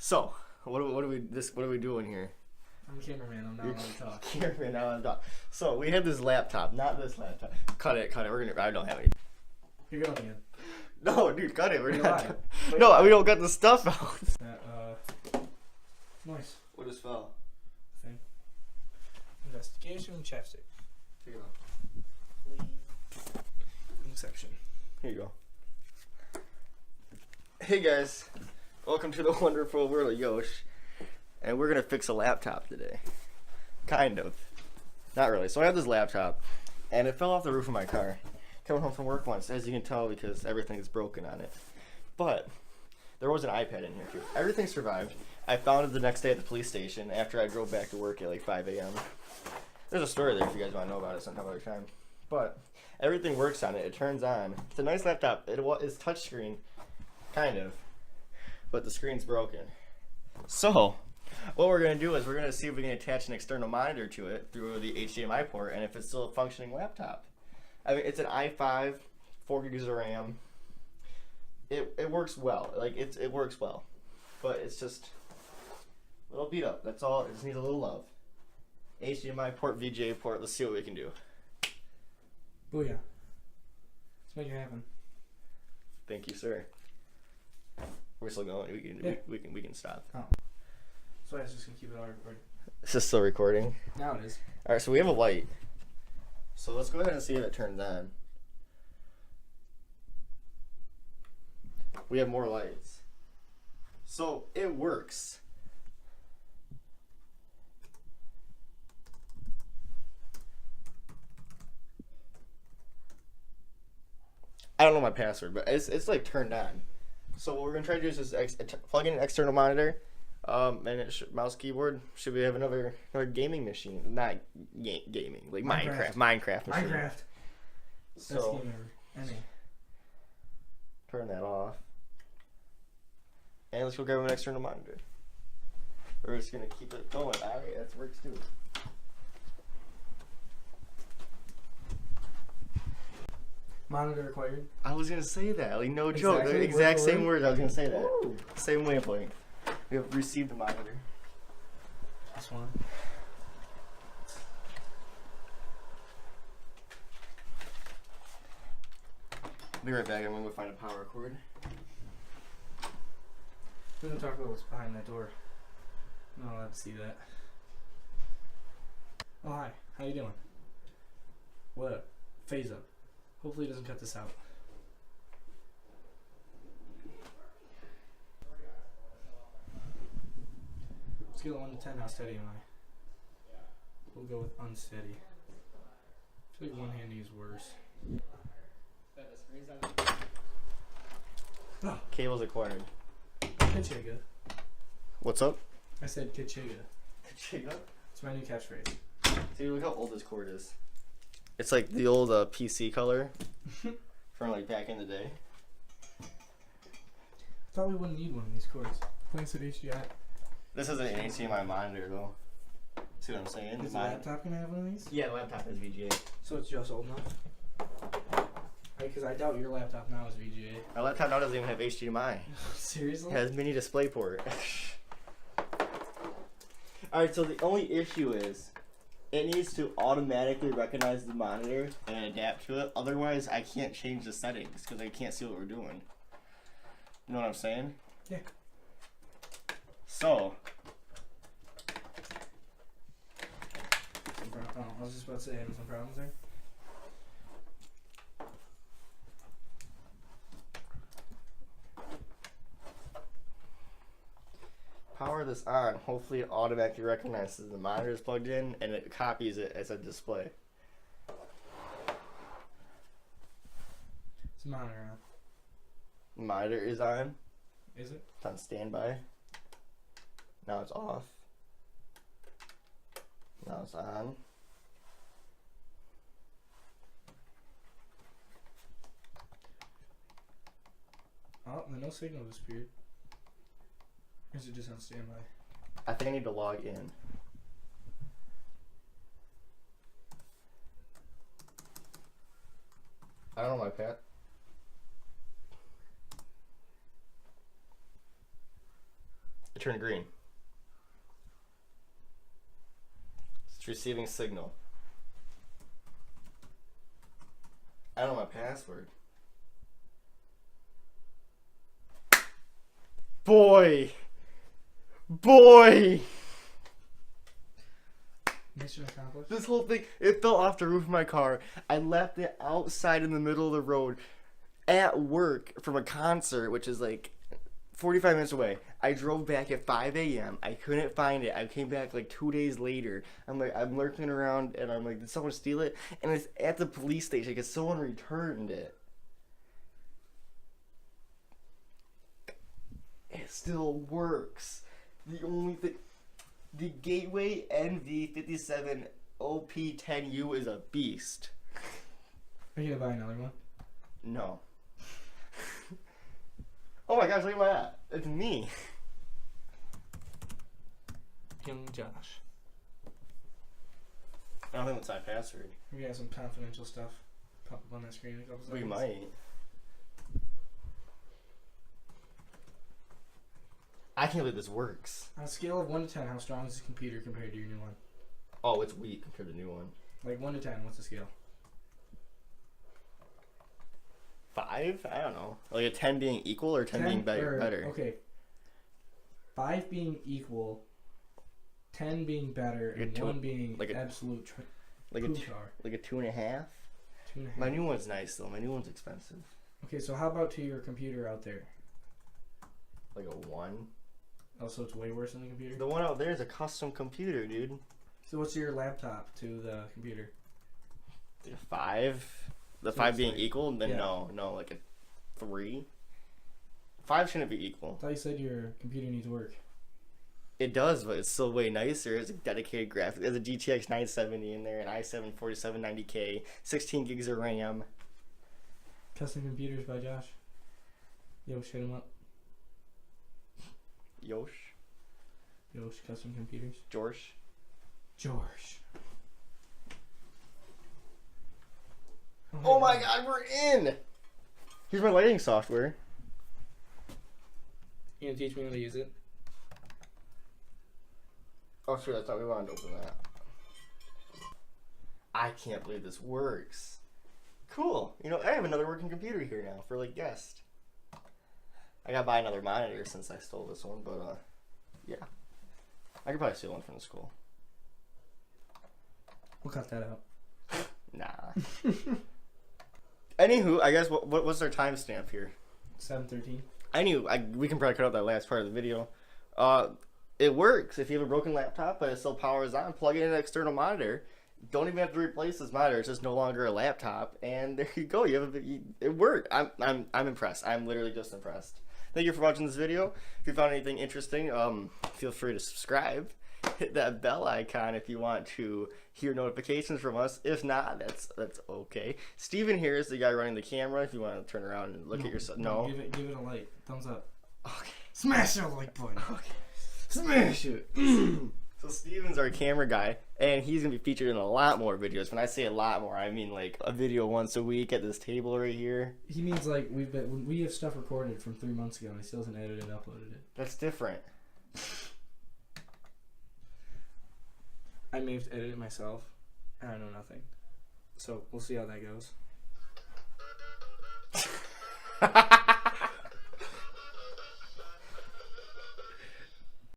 So, what are we doing here? I'm a cameraman. I'm not allowed to talk. Cameraman, now I'm talking. So we have this laptop, not this laptop. Cut it. I don't have any. You're going again. No, dude, cut it. We're You're not. lying. No, we don't got the stuff out. Nice What just fell? thing. Investigation chapstick. Here you go. Inception. Here you go. Hey guys, welcome to the wonderful world of Yosh, and we're gonna fix a laptop today. Kind of, not really. So I have this laptop, and it fell off the roof of my car. Coming home from work once, as you can tell, because everything is broken on it. But there was an iPad in here too. Everything survived. I found it the next day at the police station after I drove back to work at like 5 a.m. There's a story there if you guys want to know about it sometime other time. But everything works on it. It turns on. It's a nice laptop. It's touchscreen, kind of, but the screen's broken. So what we're going to do is we're going to see if we can attach an external monitor to it through the HDMI port, and if it's still a functioning laptop. I mean, it's an i5, 4 gigs of RAM. It works well. Like, it works well. But it's just a little beat up. That's all. It just needs a little love. HDMI port, VGA port. Let's see what we can do. Booyah. Let's make it happen. Thank you, sir. We're still going. We can stop. Oh. So I was just going to keep it all recorded. Is this still recording? Now it is. Alright, so we have a light. So let's go ahead and see if it turns on. We have more lights. So it works. I don't know my password, but it's like turned on. So what we're gonna try to do is just plug in an external monitor, and mouse keyboard. Should we have another gaming machine? Not gaming, like Minecraft machine. Minecraft. So Best game ever. Any. turn that off, and let's go grab an external monitor. We're just gonna keep it going. All right, that works too. Monitor required. I was gonna say that, like no joke, Exactly, the exact word for same word? words. I was gonna say that. Ooh. Same wavelength. We have received a monitor. This one. Be right back. I'm gonna go find a power cord. We're going to talk about what's behind that door. I'm not allowed to see that. Oh, hi. How you doing? What up? Phase up. Hopefully it doesn't cut this out. Scale of 1 to 10, how steady am I? We'll go with unsteady. I feel like one-handing is worse. Oh, Cables acquired. Kachiga. What's up? I said Kachiga. Kachiga? It's my new catchphrase. See, look how old this cord is. It's like the old PC color from like back in the day. Thought we wouldn't need one of these cords. Thanks at HDI. This isn't an HDMI monitor though. See what I'm saying? Is the laptop gonna have one of these? Yeah, the laptop is VGA. So it's just old enough? Because I doubt your laptop now is VGA. My laptop now doesn't even have HDMI. Seriously? It has mini display port. Alright, so the only issue is it needs to automatically recognize the monitor and adapt to it. Otherwise, I can't change the settings because I can't see what we're doing. You know what I'm saying? Yeah. So, I was just about to say having some problems there. power this on. Hopefully it automatically recognizes the monitor is plugged in and it copies it as a display. It's a monitor on. Monitor is on. Is it? It's on standby. Now it's off. Now it's on. Oh, the no signal disappeared. Or is it just on standby? I think I need to log in. I don't know my path. turn green. It's receiving signal. I don't know my password. Boy! Mission accomplished. This whole thing, it fell off the roof of my car. I left it outside in the middle of the road at work from a concert, which is like 45 minutes away. I drove back at 5 a.m. I couldn't find it. I came back like 2 days later. I'm lurking around and I'm like, did someone steal it? And it's at the police station because someone returned it. It still works. The only thing, the Gateway NV57 OP10U is a beast. Are you gonna buy another one? No. Oh my gosh, look at my app. It's me. Young Josh. I don't think that's my password. We got some confidential stuff pop up on that screen in a couple seconds. We might. I can't believe this works. On a scale of 1 to 10, how strong is this computer compared to your new one? Oh, it's weak compared to the new one. Like 1 to 10, what's the scale? 5? I don't know. Like a 10 being equal or 10 being better? Okay. 5 being equal, 10 being better, Like and 1 being like a- absolute Like a poop two, car. like a 2.5? 2.5. My new one's nice though. My new one's expensive. Okay, so how about to your computer out there? Like a 1. Oh, so it's way worse than the computer? The one out there is a custom computer, dude. So what's your laptop to the computer? Like a 5. The So 5 it's being like- equal? Then yeah. no, like a 3. 5 shouldn't be equal. I thought you said your computer needs work. It does, but it's still way nicer. It's a dedicated graphic. There's a GTX 970 in there, an i7 4790K, 16 gigs of RAM. Custom computers by Josh. Yosh, hit him up. Yosh? Yosh, custom computers. George? George. Oh my god, we're in! Here's my lighting software. You gonna teach me how to use it? Oh, sure, that's not we wanted to open that. I can't believe this works. Cool. You know, I have another working computer here now for, like, guest. I gotta buy another monitor since I stole this one, but, yeah. I could probably steal one from the school. We'll cut that out. Nah. Anywho, I guess, what's our timestamp here? 7:13. We can probably cut out that last part of the video. It works if you have a broken laptop, but it still powers on. Plug in an external monitor. Don't even have to replace this monitor. It's just no longer a laptop, and there you go. It worked. I'm impressed. I'm literally just impressed. Thank you for watching this video. If you found anything interesting, feel free to subscribe. Hit that bell icon if you want to hear notifications from us. If not, that's okay. Steven here is the guy running the camera. If you want to turn around and look at yourself, no. Give it a like, thumbs up. Okay. Smash that like button. Okay. Smash it. So Steven's our camera guy, and he's gonna be featured in a lot more videos. When I say a lot more, I mean like a video once a week at this table right here. He means like we have stuff recorded from 3 months ago, and he still hasn't edited and uploaded it. That's different. I may have to edit it myself, and I know nothing. So we'll see how that goes.